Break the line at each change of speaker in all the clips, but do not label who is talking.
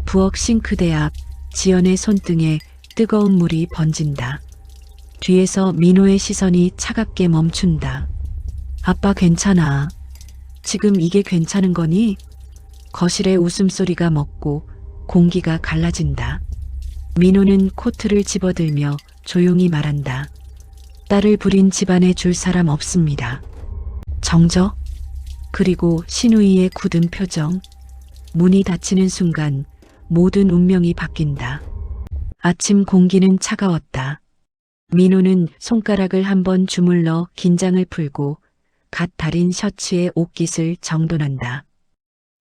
부엌 싱크대 앞 지연의 손등에 뜨거운 물이 번진다. 뒤에서 민호의 시선이 차갑게 멈춘다. 아빠 괜찮아. 지금 이게 괜찮은 거니? 거실의 웃음소리가 멎고 공기가 갈라진다. 민호는 코트를 집어들며 조용히 말한다. 딸을 부린 집안에 줄 사람 없습니다. 정적? 그리고 신우이의 굳은 표정. 문이 닫히는 순간 모든 운명이 바뀐다. 아침 공기는 차가웠다. 민호는 손가락을 한번 주물러 긴장을 풀고 갓 다린 셔츠의 옷깃을 정돈한다.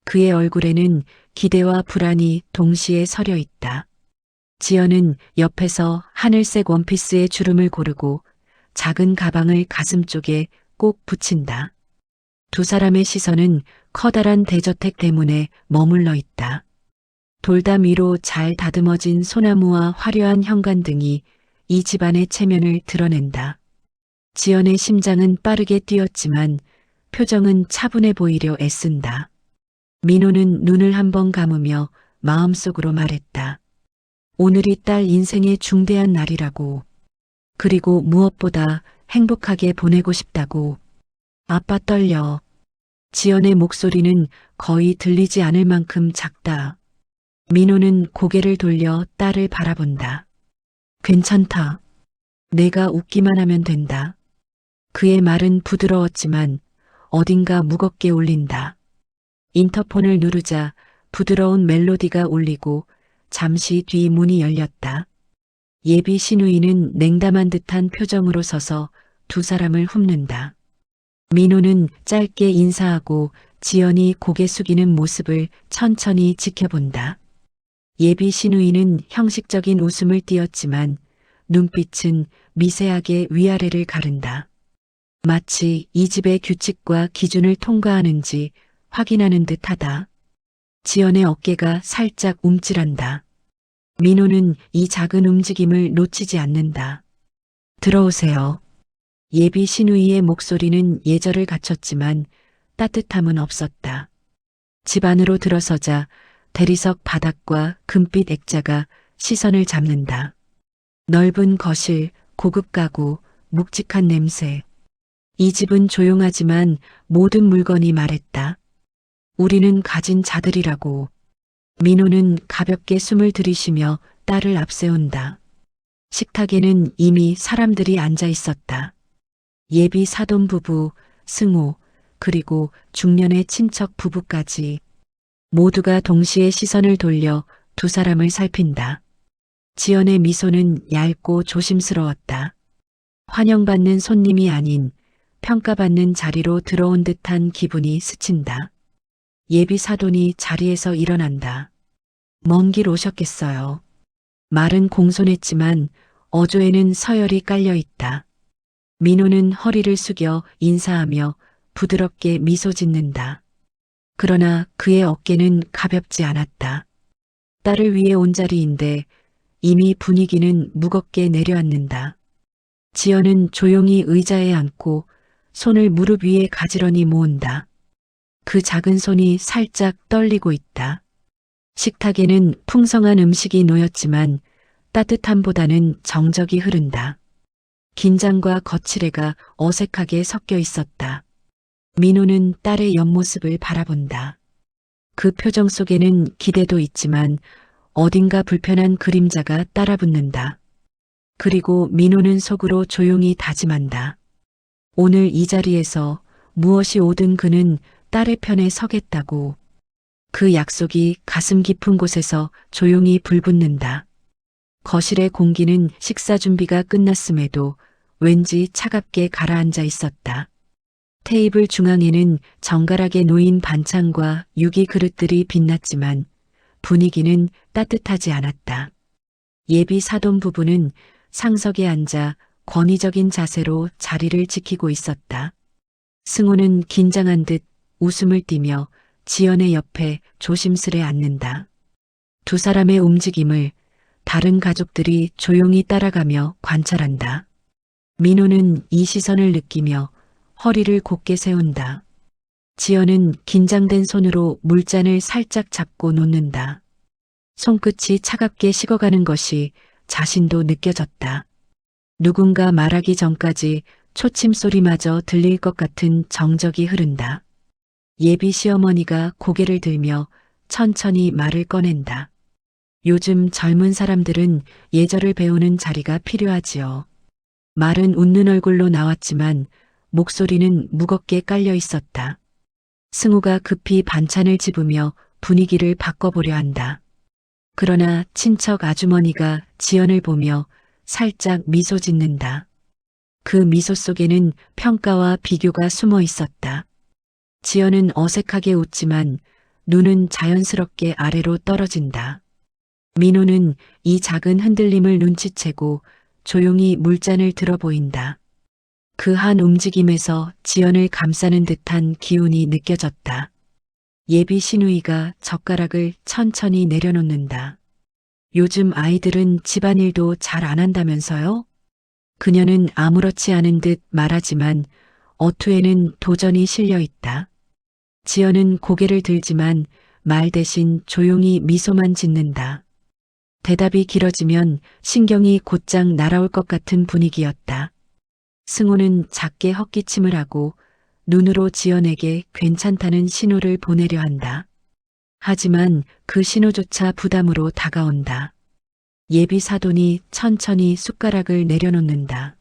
그의 얼굴에는 기대와 불안이 동시에 서려 있다. 지연은 옆에서 하늘색 원피스의 주름을 고르고 작은 가방을 가슴 쪽에 꼭 붙인다. 두 사람의 시선은 커다란 대저택 대문에 머물러 있다. 돌담 위로 잘 다듬어진 소나무와 화려한 현관등이 이 집안의 체면을 드러낸다. 지연의 심장은 빠르게 뛰었지만 표정은 차분해 보이려 애쓴다. 민호는 눈을 한번 감으며 마음속으로 말했다. 오늘이 딸 인생의 중대한 날이라고. 그리고 무엇보다 행복하게 보내고 싶다고. 아빠 떨려. 지연의 목소리는 거의 들리지 않을 만큼 작다. 민호는 고개를 돌려 딸을 바라본다. 괜찮다. 내가 웃기만 하면 된다. 그의 말은 부드러웠지만 어딘가 무겁게 울린다. 인터폰을 누르자 부드러운 멜로디가 울리고 잠시 뒤 문이 열렸다. 예비 신우이는 냉담한 듯한 표정으로 서서 두 사람을 훑는다. 민호는 짧게 인사하고 지연이 고개 숙이는 모습을 천천히 지켜본다. 예비 신우이는 형식적인 웃음을 띄었지만 눈빛은 미세하게 위아래를 가른다. 마치 이 집의 규칙과 기준을 통과하는지 확인하는 듯하다. 지연의 어깨가 살짝 움찔한다. 민호는 이 작은 움직임을 놓치지 않는다. 들어오세요. 예비 신우이의 목소리는 예절을 갖췄지만 따뜻함은 없었다. 집 안으로 들어서자 대리석 바닥과 금빛 액자가 시선을 잡는다. 넓은 거실, 고급 가구, 묵직한 냄새. 이 집은 조용하지만 모든 물건이 말했다. 우리는 가진 자들이라고. 민호는 가볍게 숨을 들이쉬며 딸을 앞세운다. 식탁에는 이미 사람들이 앉아 있었다. 예비 사돈 부부, 승호, 그리고 중년의 친척 부부까지. 모두가 동시에 시선을 돌려 두 사람을 살핀다. 지연의 미소는 얇고 조심스러웠다. 환영받는 손님이 아닌 평가받는 자리로 들어온 듯한 기분이 스친다. 예비 사돈이 자리에서 일어난다. 먼 길 오셨겠어요. 말은 공손했지만 어조에는 서열이 깔려 있다. 민호는 허리를 숙여 인사하며 부드럽게 미소 짓는다. 그러나 그의 어깨는 가볍지 않았다. 딸을 위해 온 자리인데 이미 분위기는 무겁게 내려앉는다. 지연은 조용히 의자에 앉고 손을 무릎 위에 가지런히 모은다. 그 작은 손이 살짝 떨리고 있다. 식탁에는 풍성한 음식이 놓였지만 따뜻함보다는 정적이 흐른다. 긴장과 거칠애가 어색하게 섞여 있었다. 민호는 딸의 옆모습을 바라본다. 그 표정 속에는 기대도 있지만 어딘가 불편한 그림자가 따라붙는다. 그리고 민호는 속으로 조용히 다짐한다. 오늘 이 자리에서 무엇이 오든 그는 딸의 편에 서겠다고. 그 약속이 가슴 깊은 곳에서 조용히 불붙는다. 거실의 공기는 식사 준비가 끝났음에도 왠지 차갑게 가라앉아 있었다. 테이블 중앙에는 정갈하게 놓인 반찬과 유기 그릇들이 빛났지만 분위기는 따뜻하지 않았다. 예비 사돈 부부는 상석에 앉아 권위적인 자세로 자리를 지키고 있었다. 승호는 긴장한 듯 웃음을 띠며 지연의 옆에 조심스레 앉는다. 두 사람의 움직임을 다른 가족들이 조용히 따라가며 관찰한다. 민호는 이 시선을 느끼며 허리를 곧게 세운다. 지연은 긴장된 손으로 물잔을 살짝 잡고 놓는다. 손끝이 차갑게 식어가는 것이 자신도 느껴졌다. 누군가 말하기 전까지 초침 소리마저 들릴 것 같은 정적이 흐른다. 예비 시어머니가 고개를 들며 천천히 말을 꺼낸다. 요즘 젊은 사람들은 예절을 배우는 자리가 필요하지요. 말은 웃는 얼굴로 나왔지만 목소리는 무겁게 깔려 있었다. 승우가 급히 반찬을 집으며 분위기를 바꿔보려 한다. 그러나 친척 아주머니가 지연을 보며 살짝 미소 짓는다. 그 미소 속에는 평가와 비교가 숨어 있었다. 지연은 어색하게 웃지만 눈은 자연스럽게 아래로 떨어진다. 민호는 이 작은 흔들림을 눈치채고 조용히 물잔을 들어 보인다. 그 한 움직임에서 지연을 감싸는 듯한 기운이 느껴졌다. 예비 시누이가 젓가락을 천천히 내려놓는다. 요즘 아이들은 집안일도 잘 안 한다면서요? 그녀는 아무렇지 않은 듯 말하지만 어투에는 도전이 실려 있다. 지연은 고개를 들지만 말 대신 조용히 미소만 짓는다. 대답이 길어지면 신경이 곧장 날아올 것 같은 분위기였다. 승우는 작게 헛기침을 하고 눈으로 지연에게 괜찮다는 신호를 보내려 한다. 하지만 그 신호조차 부담으로 다가온다. 예비 사돈이 천천히 숟가락을 내려놓는다.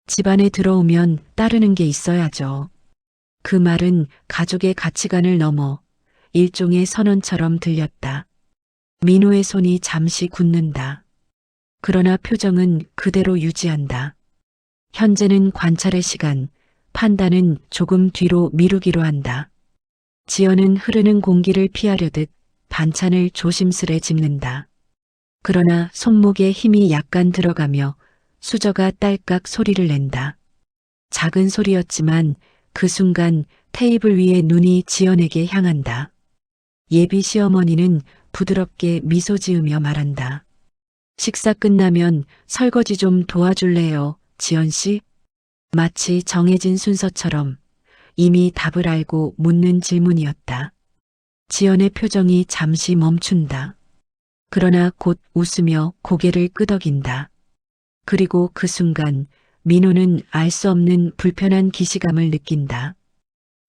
집안에 들어오면 따르는 게 있어야죠. 그 말은 가족의 가치관을 넘어 일종의 선언처럼 들렸다. 민호의 손이 잠시 굳는다. 그러나 표정은 그대로 유지한다. 현재는 관찰의 시간, 판단은 조금 뒤로 미루기로 한다. 지연은 흐르는 공기를 피하려듯 반찬을 조심스레 집는다. 그러나 손목에 힘이 약간 들어가며 수저가 딸깍 소리를 낸다. 작은 소리였지만 그 순간 테이블 위에 눈이 지연에게 향한다. 예비 시어머니는 부드럽게 미소 지으며 말한다. 식사 끝나면 설거지 좀 도와줄래요, 지연 씨? 마치 정해진 순서처럼 이미 답을 알고 묻는 질문이었다. 지연의 표정이 잠시 멈춘다. 그러나 곧 웃으며 고개를 끄덕인다. 그리고 그 순간 민호는 알 수 없는 불편한 기시감을 느낀다.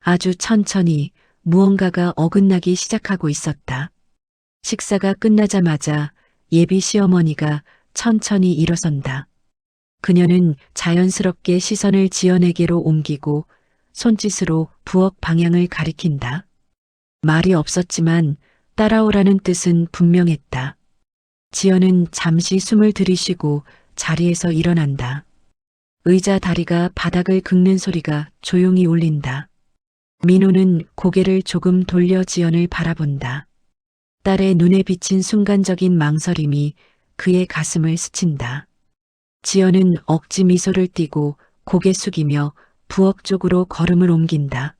아주 천천히 무언가가 어긋나기 시작하고 있었다. 식사가 끝나자마자 예비 시어머니가 천천히 일어선다. 그녀는 자연스럽게 시선을 지연에게로 옮기고 손짓으로 부엌 방향을 가리킨다. 말이 없었지만 따라오라는 뜻은 분명했다. 지연은 잠시 숨을 들이쉬고 자리에서 일어난다. 의자 다리가 바닥을 긁는 소리가 조용히 울린다. 민호는 고개를 조금 돌려 지연을 바라본다. 딸의 눈에 비친 순간적인 망설임이 그의 가슴을 스친다. 지연은 억지 미소를 띠고 고개 숙이며 부엌 쪽으로 걸음을 옮긴다.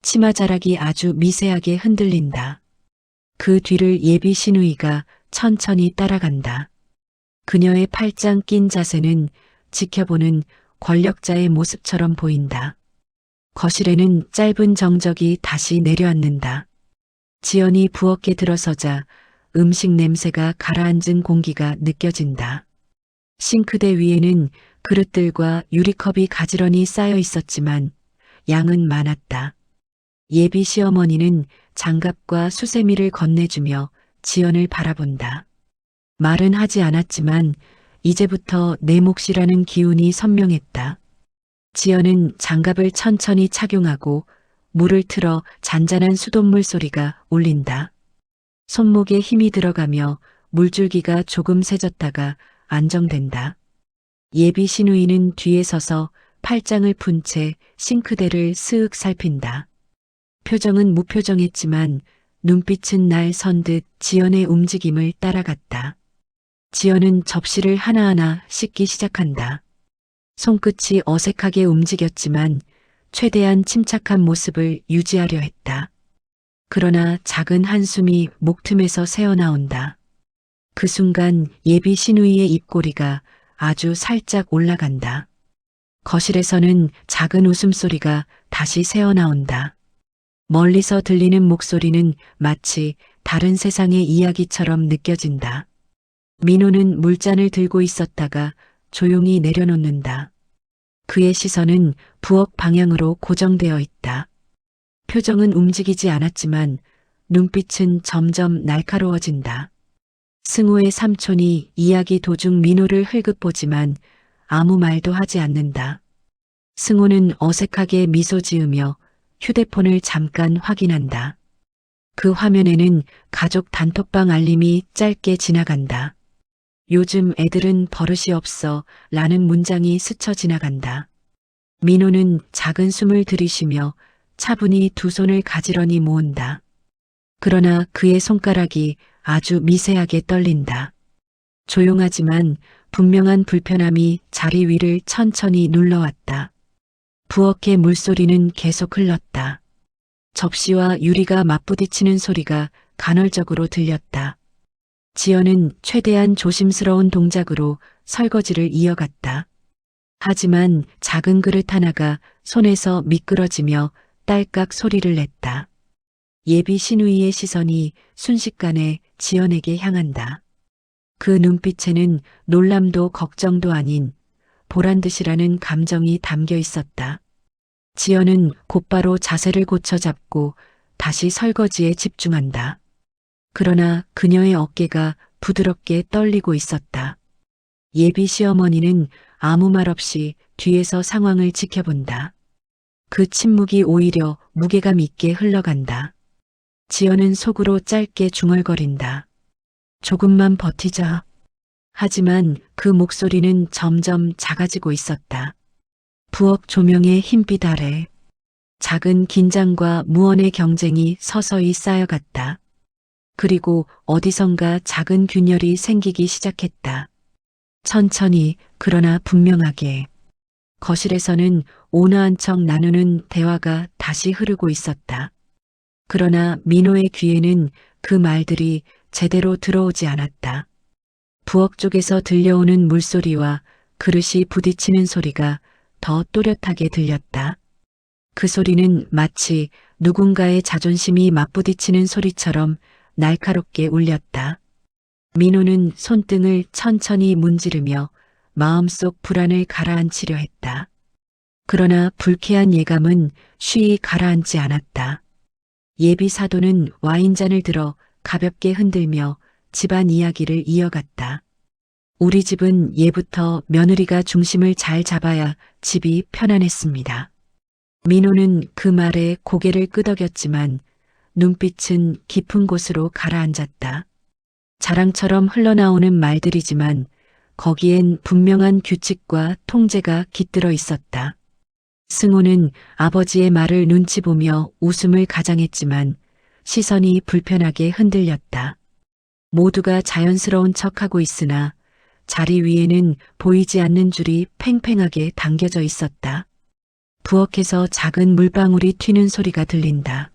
치마 자락이 아주 미세하게 흔들린다. 그 뒤를 예비 시누이가 천천히 따라간다. 그녀의 팔짱 낀 자세는 지켜보는 권력자의 모습처럼 보인다. 거실에는 짧은 정적이 다시 내려앉는다. 지연이 부엌에 들어서자 음식 냄새가 가라앉은 공기가 느껴진다. 싱크대 위에는 그릇들과 유리컵이 가지런히 쌓여 있었지만 양은 많았다. 예비 시어머니는 장갑과 수세미를 건네주며 지연을 바라본다. 말은 하지 않았지만 이제부터 내 몫이라는 기운이 선명했다. 지연은 장갑을 천천히 착용하고 물을 틀어 잔잔한 수돗물 소리가 울린다. 손목에 힘이 들어가며 물줄기가 조금 새졌다가 안정된다. 예비 시누이는 뒤에 서서 팔짱을 푼 채 싱크대를 스윽 살핀다. 표정은 무표정했지만 눈빛은 날 선듯 지연의 움직임을 따라갔다. 지연은 접시를 하나하나 씻기 시작한다. 손끝이 어색하게 움직였지만 최대한 침착한 모습을 유지하려 했다. 그러나 작은 한숨이 목틈에서 새어나온다. 그 순간 예비 시누이의 입꼬리가 아주 살짝 올라간다. 거실에서는 작은 웃음소리가 다시 새어나온다. 멀리서 들리는 목소리는 마치 다른 세상의 이야기처럼 느껴진다. 민호는 물잔을 들고 있었다가 조용히 내려놓는다. 그의 시선은 부엌 방향으로 고정되어 있다. 표정은 움직이지 않았지만 눈빛은 점점 날카로워진다. 승호의 삼촌이 이야기 도중 민호를 흘끗 보지만 아무 말도 하지 않는다. 승호는 어색하게 미소 지으며 휴대폰을 잠깐 확인한다. 그 화면에는 가족 단톡방 알림이 짧게 지나간다. 요즘 애들은 버릇이 없어 라는 문장이 스쳐 지나간다. 민호는 작은 숨을 들이쉬며 차분히 두 손을 가지런히 모은다. 그러나 그의 손가락이 아주 미세하게 떨린다. 조용하지만 분명한 불편함이 자리 위를 천천히 눌러왔다. 부엌의 물소리는 계속 흘렀다. 접시와 유리가 맞부딪히는 소리가 간헐적으로 들렸다. 지연은 최대한 조심스러운 동작으로 설거지를 이어갔다. 하지만 작은 그릇 하나가 손에서 미끄러지며 딸깍 소리를 냈다. 예비 시누이의 시선이 순식간에 지연에게 향한다. 그 눈빛에는 놀람도 걱정도 아닌 보란듯이라는 감정이 담겨 있었다. 지연은 곧바로 자세를 고쳐 잡고 다시 설거지에 집중한다. 그러나 그녀의 어깨가 부드럽게 떨리고 있었다. 예비 시어머니는 아무 말 없이 뒤에서 상황을 지켜본다. 그 침묵이 오히려 무게감 있게 흘러간다. 지연은 속으로 짧게 중얼거린다. 조금만 버티자. 하지만 그 목소리는 점점 작아지고 있었다. 부엌 조명의 흰빛 아래 작은 긴장과 무언의 경쟁이 서서히 쌓여갔다. 그리고 어디선가 작은 균열이 생기기 시작했다. 천천히 그러나 분명하게 거실에서는 온화한 척 나누는 대화가 다시 흐르고 있었다. 그러나 민호의 귀에는 그 말들이 제대로 들어오지 않았다. 부엌 쪽에서 들려오는 물소리와 그릇이 부딪히는 소리가 더 또렷하게 들렸다. 그 소리는 마치 누군가의 자존심이 맞부딪히는 소리처럼 날카롭게 울렸다. 민호는 손등을 천천히 문지르며 마음속 불안을 가라앉히려 했다. 그러나 불쾌한 예감은 쉬이 가라앉지 않았다. 예비 사도는 와인잔을 들어 가볍게 흔들며 집안 이야기를 이어갔다. 우리 집은 예부터 며느리가 중심을 잘 잡아야 집이 편안했습니다. 민호는 그 말에 고개를 끄덕였지만 눈빛은 깊은 곳으로 가라앉았다. 자랑처럼 흘러나오는 말들이지만 거기엔 분명한 규칙과 통제가 깃들어 있었다. 승호는 아버지의 말을 눈치 보며 웃음을 가장했지만 시선이 불편하게 흔들렸다. 모두가 자연스러운 척하고 있으나 자리 위에는 보이지 않는 줄이 팽팽하게 당겨져 있었다. 부엌에서 작은 물방울이 튀는 소리가 들린다.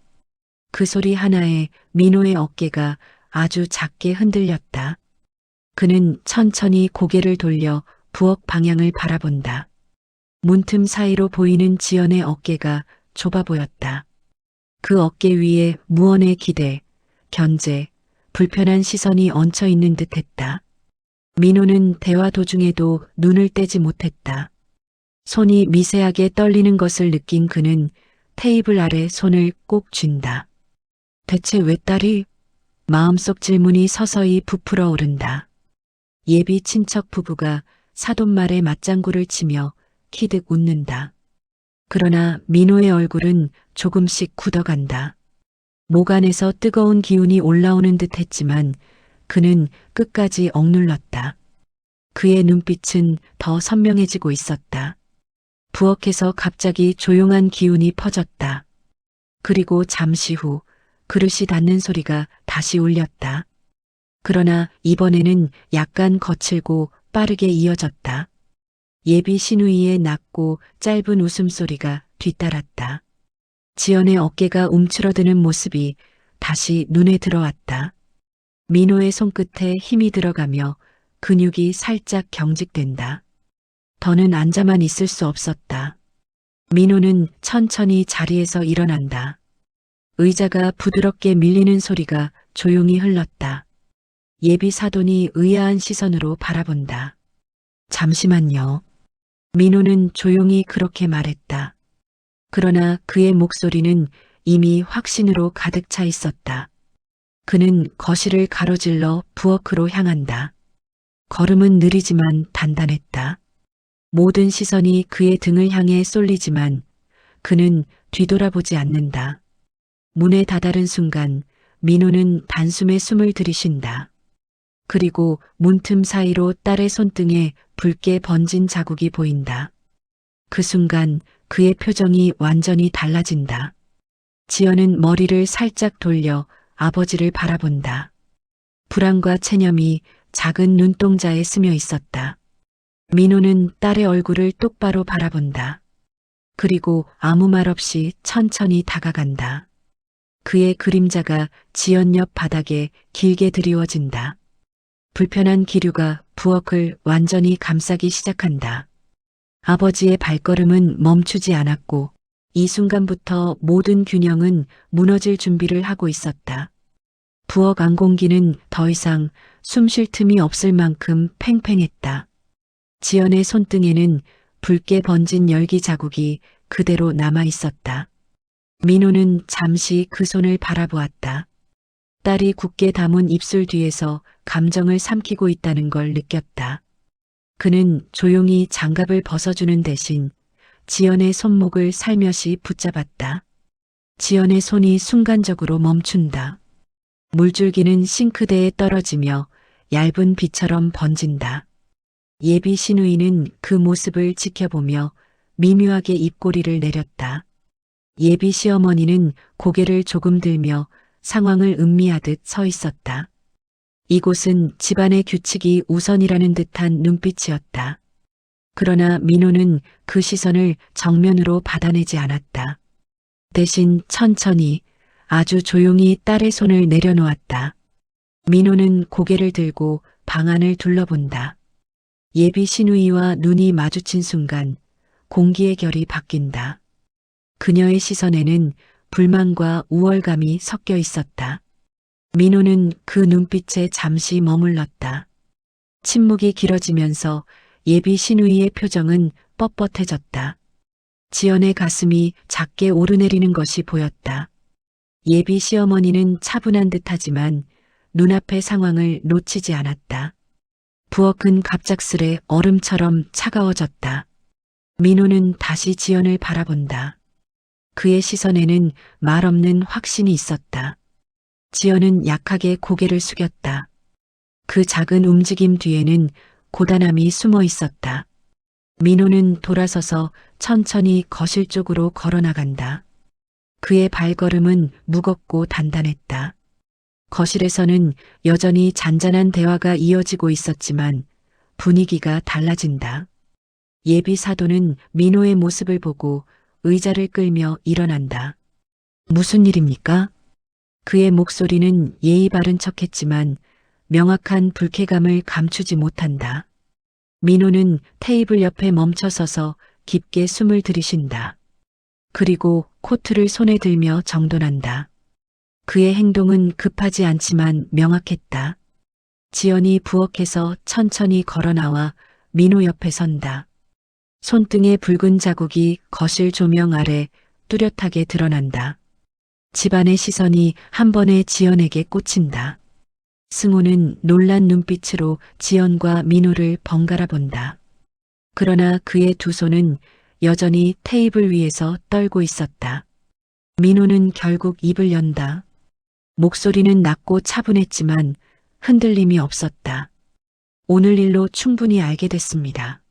그 소리 하나에 민호의 어깨가 아주 작게 흔들렸다. 그는 천천히 고개를 돌려 부엌 방향을 바라본다. 문틈 사이로 보이는 지연의 어깨가 좁아 보였다. 그 어깨 위에 무언의 기대, 견제, 불편한 시선이 얹혀 있는 듯했다. 민호는 대화 도중에도 눈을 떼지 못했다. 손이 미세하게 떨리는 것을 느낀 그는 테이블 아래 손을 꼭 쥔다. 대체 왜 딸이? 마음속 질문이 서서히 부풀어 오른다. 예비 친척 부부가 사돈말에 맞장구를 치며 키득 웃는다. 그러나 민호의 얼굴은 조금씩 굳어간다. 목 안에서 뜨거운 기운이 올라오는 듯 했지만 그는 끝까지 억눌렀다. 그의 눈빛은 더 선명해지고 있었다. 부엌에서 갑자기 조용한 기운이 퍼졌다. 그리고 잠시 후 그릇이 닿는 소리가 다시 울렸다. 그러나 이번에는 약간 거칠고 빠르게 이어졌다. 예비 시누이의 낮고 짧은 웃음소리가 뒤따랐다. 지연의 어깨가 움츠러드는 모습이 다시 눈에 들어왔다. 민호의 손끝에 힘이 들어가며 근육이 살짝 경직된다. 더는 앉아만 있을 수 없었다. 민호는 천천히 자리에서 일어난다. 의자가 부드럽게 밀리는 소리가 조용히 흘렀다. 예비 사돈이 의아한 시선으로 바라본다. 잠시만요. 민호는 조용히 그렇게 말했다. 그러나 그의 목소리는 이미 확신으로 가득 차 있었다. 그는 거실을 가로질러 부엌으로 향한다. 걸음은 느리지만 단단했다. 모든 시선이 그의 등을 향해 쏠리지만 그는 뒤돌아보지 않는다. 문에 다다른 순간 민호는 단숨에 숨을 들이쉰다. 그리고 문틈 사이로 딸의 손등에 붉게 번진 자국이 보인다. 그 순간 그의 표정이 완전히 달라진다. 지연은 머리를 살짝 돌려 아버지를 바라본다. 불안과 체념이 작은 눈동자에 스며 있었다. 민호는 딸의 얼굴을 똑바로 바라본다. 그리고 아무 말 없이 천천히 다가간다. 그의 그림자가 지연 옆 바닥에 길게 드리워진다. 불편한 기류가 부엌을 완전히 감싸기 시작한다. 아버지의 발걸음은 멈추지 않았고 이 순간부터 모든 균형은 무너질 준비를 하고 있었다. 부엌 안공기는 더 이상 숨 쉴 틈이 없을 만큼 팽팽했다. 지연의 손등에는 붉게 번진 열기 자국이 그대로 남아 있었다. 민호는 잠시 그 손을 바라보았다. 딸이 굳게 담은 입술 뒤에서 감정을 삼키고 있다는 걸 느꼈다. 그는 조용히 장갑을 벗어주는 대신 지연의 손목을 살며시 붙잡았다. 지연의 손이 순간적으로 멈춘다. 물줄기는 싱크대에 떨어지며 얇은 비처럼 번진다. 예비 시누이는 그 모습을 지켜보며 미묘하게 입꼬리를 내렸다. 예비 시어머니는 고개를 조금 들며 상황을 음미하듯 서 있었다. 이곳은 집안의 규칙이 우선이라는 듯한 눈빛이었다. 그러나 민호는 그 시선을 정면으로 받아내지 않았다. 대신 천천히 아주 조용히 딸의 손을 내려놓았다. 민호는 고개를 들고 방 안을 둘러본다. 예비 시누이와 눈이 마주친 순간 공기의 결이 바뀐다. 그녀의 시선에는 불만과 우월감이 섞여 있었다. 민호는 그 눈빛에 잠시 머물렀다. 침묵이 길어지면서 예비 시누이의 표정은 뻣뻣해졌다. 지연의 가슴이 작게 오르내리는 것이 보였다. 예비 시어머니는 차분한 듯하지만 눈앞의 상황을 놓치지 않았다. 부엌은 갑작스레 얼음처럼 차가워졌다. 민호는 다시 지연을 바라본다. 그의 시선에는 말없는 확신이 있었다. 지연은 약하게 고개를 숙였다. 그 작은 움직임 뒤에는 고단함이 숨어 있었다. 민호는 돌아서서 천천히 거실 쪽으로 걸어나간다. 그의 발걸음은 무겁고 단단했다. 거실에서는 여전히 잔잔한 대화가 이어지고 있었지만 분위기가 달라진다. 예비 사돈은 민호의 모습을 보고 의자를 끌며 일어난다. 무슨 일입니까? 그의 목소리는 예의 바른 척했지만 명확한 불쾌감을 감추지 못한다. 민호는 테이블 옆에 멈춰서서 깊게 숨을 들이쉰다. 그리고 코트를 손에 들며 정돈한다. 그의 행동은 급하지 않지만 명확했다. 지연이 부엌에서 천천히 걸어나와 민호 옆에 선다. 손등의 붉은 자국이 거실 조명 아래 뚜렷하게 드러난다. 집안의 시선이 한 번에 지연에게 꽂힌다. 승호는 놀란 눈빛으로 지연과 민호를 번갈아 본다. 그러나 그의 두 손은 여전히 테이블 위에서 떨고 있었다. 민호는 결국 입을 연다. 목소리는 낮고 차분했지만 흔들림이 없었다. 오늘 일로 충분히 알게 됐습니다.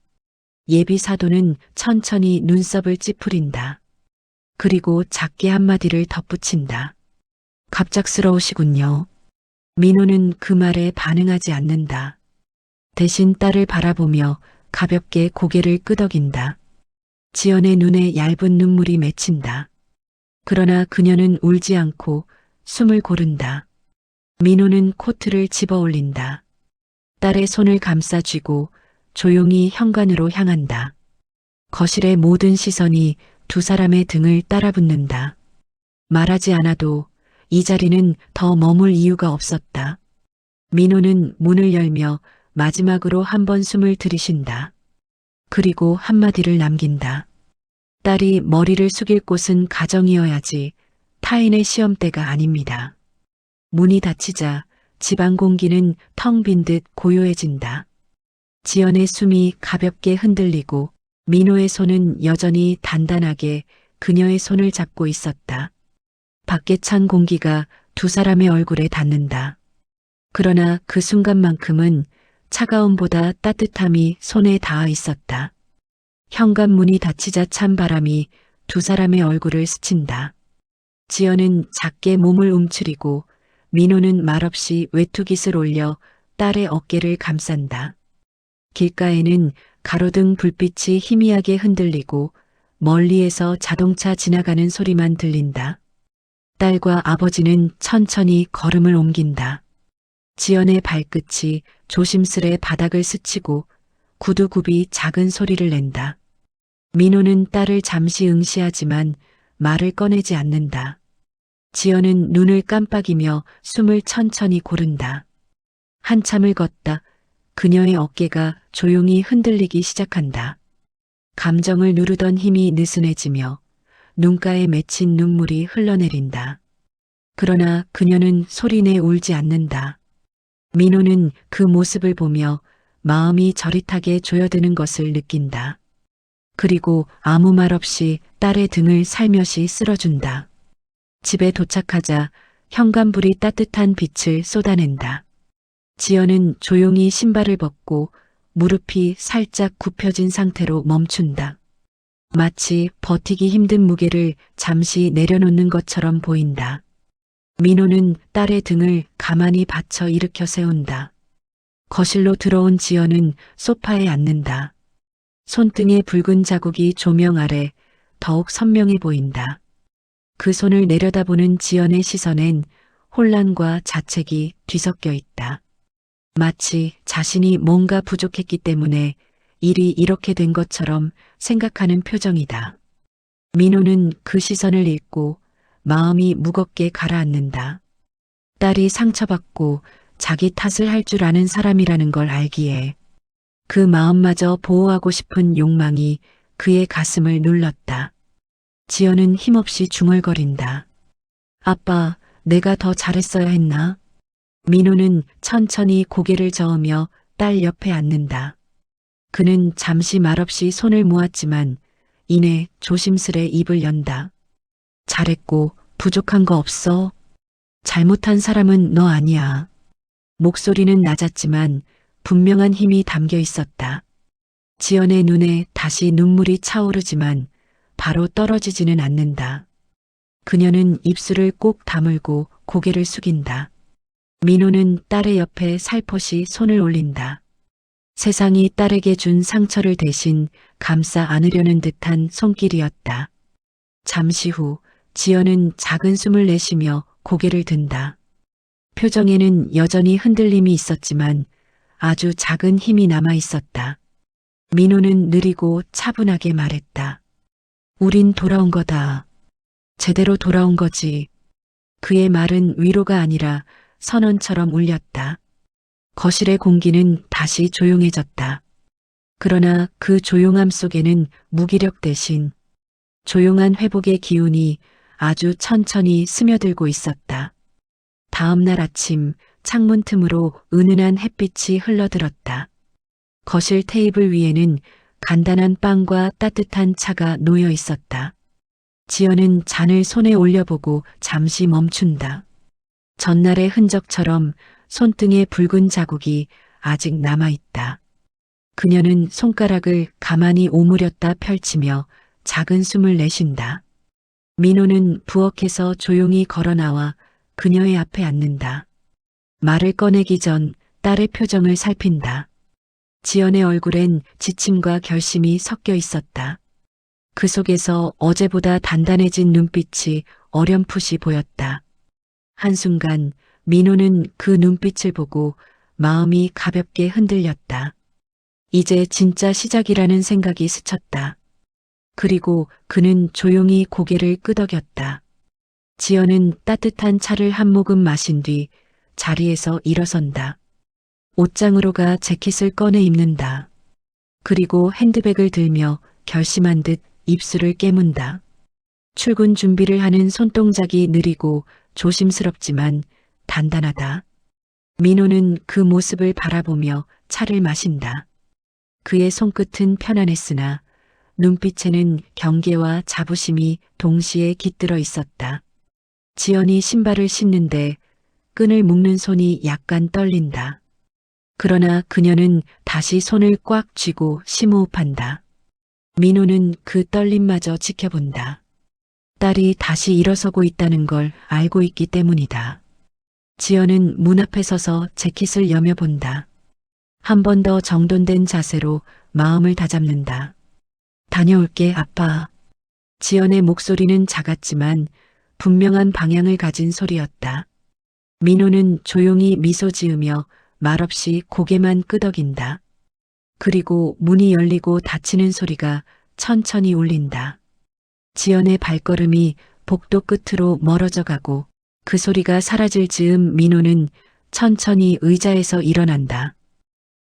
예비 사돈은 천천히 눈썹을 찌푸린다. 그리고 작게 한마디를 덧붙인다. 갑작스러우시군요. 민호는 그 말에 반응하지 않는다. 대신 딸을 바라보며 가볍게 고개를 끄덕인다. 지연의 눈에 얇은 눈물이 맺힌다. 그러나 그녀는 울지 않고 숨을 고른다. 민호는 코트를 집어 올린다. 딸의 손을 감싸 쥐고 조용히 현관으로 향한다. 거실의 모든 시선이 두 사람의 등을 따라붙는다. 말하지 않아도 이 자리는 더 머물 이유가 없었다. 민호는 문을 열며 마지막으로 한 번 숨을 들이쉰다. 그리고 한마디를 남긴다. 딸이 머리를 숙일 곳은 가정이어야지 타인의 시험대가 아닙니다. 문이 닫히자 집안 공기는 텅 빈 듯 고요해진다. 지연의 숨이 가볍게 흔들리고 민호의 손은 여전히 단단하게 그녀의 손을 잡고 있었다. 밖에 찬 공기가 두 사람의 얼굴에 닿는다. 그러나 그 순간만큼은 차가움보다 따뜻함이 손에 닿아 있었다. 현관문이 닫히자 찬 바람이 두 사람의 얼굴을 스친다. 지연은 작게 몸을 움츠리고 민호는 말없이 외투깃을 올려 딸의 어깨를 감싼다. 길가에는 가로등 불빛이 희미하게 흔들리고 멀리에서 자동차 지나가는 소리만 들린다. 딸과 아버지는 천천히 걸음을 옮긴다. 지연의 발끝이 조심스레 바닥을 스치고 구두굽이 작은 소리를 낸다. 민호는 딸을 잠시 응시하지만 말을 꺼내지 않는다. 지연은 눈을 깜빡이며 숨을 천천히 고른다. 한참을 걷다 그녀의 어깨가 조용히 흔들리기 시작한다. 감정을 누르던 힘이 느슨해지며 눈가에 맺힌 눈물이 흘러내린다. 그러나 그녀는 소리내 울지 않는다. 민호는 그 모습을 보며 마음이 저릿하게 조여드는 것을 느낀다. 그리고 아무 말 없이 딸의 등을 살며시 쓸어준다. 집에 도착하자 현관불이 따뜻한 빛을 쏟아낸다. 지연은 조용히 신발을 벗고 무릎이 살짝 굽혀진 상태로 멈춘다. 마치 버티기 힘든 무게를 잠시 내려놓는 것처럼 보인다. 민호는 딸의 등을 가만히 받쳐 일으켜 세운다. 거실로 들어온 지연은 소파에 앉는다. 손등에 붉은 자국이 조명 아래 더욱 선명해 보인다. 그 손을 내려다보는 지연의 시선엔 혼란과 자책이 뒤섞여 있다. 마치 자신이 뭔가 부족했기 때문에 일이 이렇게 된 것처럼 생각하는 표정이다. 민호는 그 시선을 읽고 마음이 무겁게 가라앉는다. 딸이 상처받고 자기 탓을 할 줄 아는 사람이라는 걸 알기에 그 마음마저 보호하고 싶은 욕망이 그의 가슴을 눌렀다. 지연은 힘없이 중얼거린다. 아빠, 내가 더 잘했어야 했나? 민호는 천천히 고개를 저으며 딸 옆에 앉는다. 그는 잠시 말없이 손을 모았지만 이내 조심스레 입을 연다. 잘했고 부족한 거 없어? 잘못한 사람은 너 아니야. 목소리는 낮았지만 분명한 힘이 담겨 있었다. 지연의 눈에 다시 눈물이 차오르지만 바로 떨어지지는 않는다. 그녀는 입술을 꼭 다물고 고개를 숙인다. 민호는 딸의 옆에 살포시 손을 올린다. 세상이 딸에게 준 상처를 대신 감싸 안으려는 듯한 손길이었다. 잠시 후 지연은 작은 숨을 내쉬며 고개를 든다. 표정에는 여전히 흔들림이 있었지만 아주 작은 힘이 남아 있었다. 민호는 느리고 차분하게 말했다. 우린 돌아온 거다. 제대로 돌아온 거지. 그의 말은 위로가 아니라 선언처럼 울렸다. 거실의 공기는 다시 조용해졌다. 그러나 그 조용함 속에는 무기력 대신 조용한 회복의 기운이 아주 천천히 스며들고 있었다. 다음 날 아침 창문 틈으로 은은한 햇빛이 흘러들었다. 거실 테이블 위에는 간단한 빵과 따뜻한 차가 놓여 있었다. 지연은 잔을 손에 올려보고 잠시 멈춘다. 전날의 흔적처럼 손등에 붉은 자국이 아직 남아있다. 그녀는 손가락을 가만히 오므렸다 펼치며 작은 숨을 내쉰다. 민호는 부엌에서 조용히 걸어나와 그녀의 앞에 앉는다. 말을 꺼내기 전 딸의 표정을 살핀다. 지연의 얼굴엔 지침과 결심이 섞여 있었다. 그 속에서 어제보다 단단해진 눈빛이 어렴풋이 보였다. 한순간 민호는 그 눈빛을 보고 마음이 가볍게 흔들렸다. 이제 진짜 시작이라는 생각이 스쳤다. 그리고 그는 조용히 고개를 끄덕였다. 지연은 따뜻한 차를 한 모금 마신 뒤 자리에서 일어선다. 옷장으로 가 재킷을 꺼내 입는다. 그리고 핸드백을 들며 결심한 듯 입술을 깨문다. 출근 준비를 하는 손동작이 느리고 조심스럽지만 단단하다. 민호는 그 모습을 바라보며 차를 마신다. 그의 손끝은 편안했으나 눈빛에는 경계와 자부심이 동시에 깃들어 있었다. 지연이 신발을 신는데 끈을 묶는 손이 약간 떨린다. 그러나 그녀는 다시 손을 꽉 쥐고 심호흡한다. 민호는 그 떨림마저 지켜본다. 딸이 다시 일어서고 있다는 걸 알고 있기 때문이다. 지연은 문 앞에 서서 재킷을 여며본다. 한 번 더 정돈된 자세로 마음을 다잡는다. 다녀올게, 아빠. 지연의 목소리는 작았지만 분명한 방향을 가진 소리였다. 민호는 조용히 미소 지으며 말없이 고개만 끄덕인다. 그리고 문이 열리고 닫히는 소리가 천천히 울린다. 지연의 발걸음이 복도 끝으로 멀어져 가고 그 소리가 사라질 즈음 민호는 천천히 의자에서 일어난다.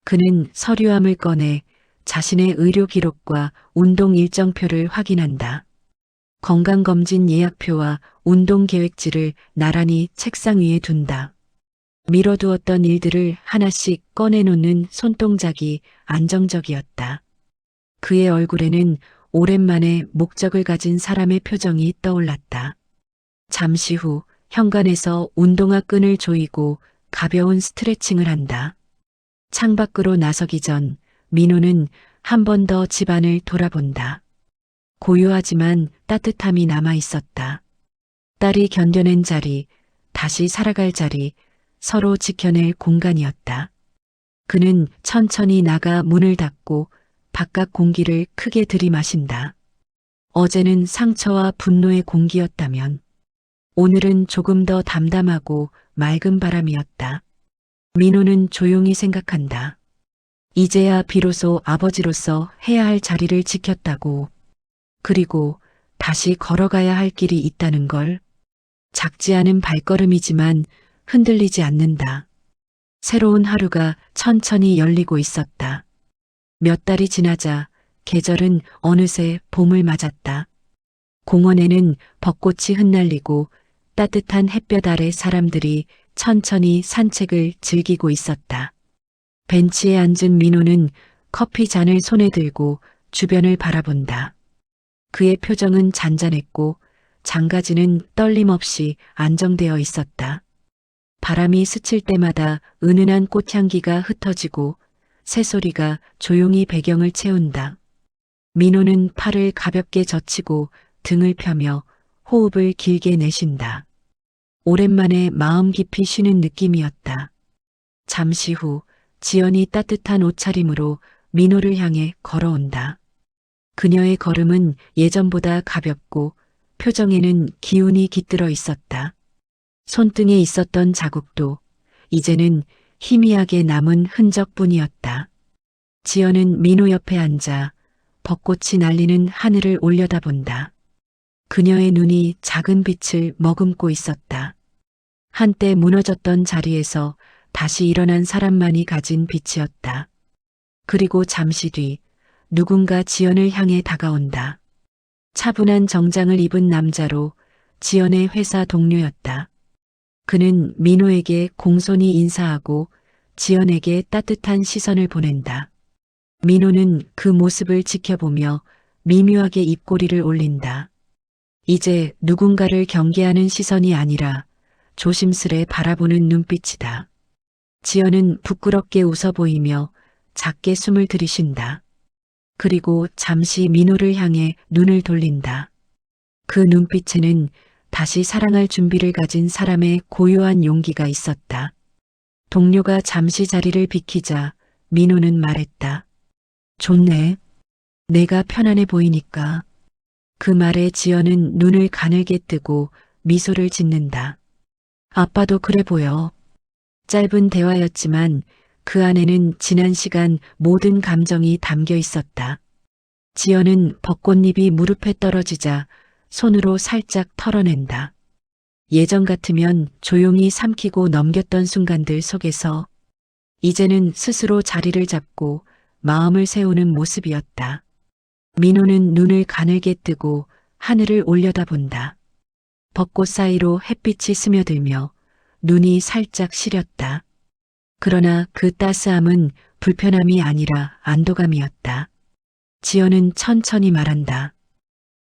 그는 서류함을 꺼내 자신의 의료 기록과 운동 일정표를 확인한다. 건강검진 예약표와 운동 계획지를 나란히 책상 위에 둔다. 미뤄두었던 일들을 하나씩 꺼내놓는 손동작이 안정적이었다. 그의 얼굴에는 오랜만에 목적을 가진 사람의 표정이 떠올랐다. 잠시 후 현관에서 운동화 끈을 조이고 가벼운 스트레칭을 한다. 창밖으로 나서기 전 민호는 한 번 더 집안을 돌아본다. 고요하지만 따뜻함이 남아 있었다. 딸이 견뎌낸 자리, 다시 살아갈 자리, 서로 지켜낼 공간이었다. 그는 천천히 나가 문을 닫고 바깥 공기를 크게 들이마신다. 어제는 상처와 분노의 공기였다면 오늘은 조금 더 담담하고 맑은 바람이었다. 민호는 조용히 생각한다. 이제야 비로소 아버지로서 해야 할 자리를 지켰다고. 그리고 다시 걸어가야 할 길이 있다는 걸. 작지 않은 발걸음이지만 흔들리지 않는다. 새로운 하루가 천천히 열리고 있었다. 몇 달이 지나자 계절은 어느새 봄을 맞았다. 공원에는 벚꽃이 흩날리고 따뜻한 햇볕 아래 사람들이 천천히 산책을 즐기고 있었다. 벤치에 앉은 민호는 커피 잔을 손에 들고 주변을 바라본다. 그의 표정은 잔잔했고 장가지는 떨림 없이 안정되어 있었다. 바람이 스칠 때마다 은은한 꽃향기가 흩어지고 새소리가 조용히 배경을 채운다. 민호는 팔을 가볍게 젖히고 등을 펴며 호흡을 길게 내쉰다. 오랜만에 마음 깊이 쉬는 느낌이었다. 잠시 후 지연이 따뜻한 옷차림으로 민호를 향해 걸어온다. 그녀의 걸음은 예전보다 가볍고 표정에는 기운이 깃들어 있었다. 손등에 있었던 자국도 이제는 희미하게 남은 흔적뿐이었다. 지연은 민호 옆에 앉아 벚꽃이 날리는 하늘을 올려다본다. 그녀의 눈이 작은 빛을 머금고 있었다. 한때 무너졌던 자리에서 다시 일어난 사람만이 가진 빛이었다. 그리고 잠시 뒤 누군가 지연을 향해 다가온다. 차분한 정장을 입은 남자로 지연의 회사 동료였다. 그는 민호에게 공손히 인사하고 지연에게 따뜻한 시선을 보낸다. 민호는 그 모습을 지켜보며 미묘하게 입꼬리를 올린다. 이제 누군가를 경계하는 시선이 아니라 조심스레 바라보는 눈빛이다. 지연은 부끄럽게 웃어 보이며 작게 숨을 들이쉰다. 그리고 잠시 민호를 향해 눈을 돌린다. 그 눈빛에는 다시 사랑할 준비를 가진 사람의 고요한 용기가 있었다. 동료가 잠시 자리를 비키자 민호는 말했다. 좋네. 내가 편안해 보이니까. 그 말에 지연은 눈을 가늘게 뜨고 미소를 짓는다. 아빠도 그래 보여. 짧은 대화였지만 그 안에는 지난 시간 모든 감정이 담겨 있었다. 지연은 벚꽃잎이 무릎에 떨어지자 손으로 살짝 털어낸다. 예전 같으면 조용히 삼키고 넘겼던 순간들 속에서 이제는 스스로 자리를 잡고 마음을 세우는 모습이었다. 민호는 눈을 가늘게 뜨고 하늘을 올려다본다. 벚꽃 사이로 햇빛이 스며들며 눈이 살짝 시렸다. 그러나 그 따스함은 불편함이 아니라 안도감이었다. 지연은 천천히 말한다.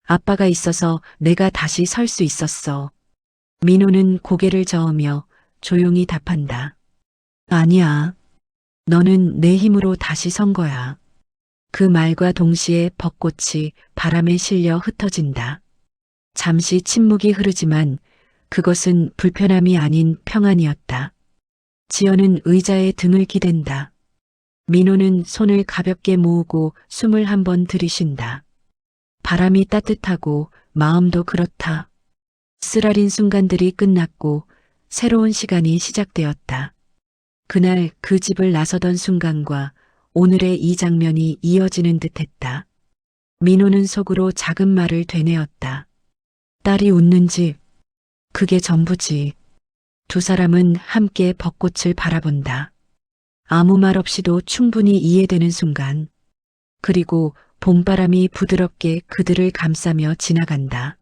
아빠가 있어서 내가 다시 설 수 있었어. 민호는 고개를 저으며 조용히 답한다. 아니야. 너는 내 힘으로 다시 선 거야. 그 말과 동시에 벚꽃이 바람에 실려 흩어진다. 잠시 침묵이 흐르지만 그것은 불편함이 아닌 평안이었다. 지연은 의자에 등을 기댄다. 민호는 손을 가볍게 모으고 숨을 한번 들이쉰다. 바람이 따뜻하고 마음도 그렇다. 쓰라린 순간들이 끝났고 새로운 시간이 시작되었다. 그날 그 집을 나서던 순간과 오늘의 이 장면이 이어지는 듯했다. 민호는 속으로 작은 말을 되뇌었다. 딸이 웃는 집, 그게 전부지. 두 사람은 함께 벚꽃을 바라본다. 아무 말 없이도 충분히 이해되는 순간, 그리고 봄바람이 부드럽게 그들을 감싸며 지나간다.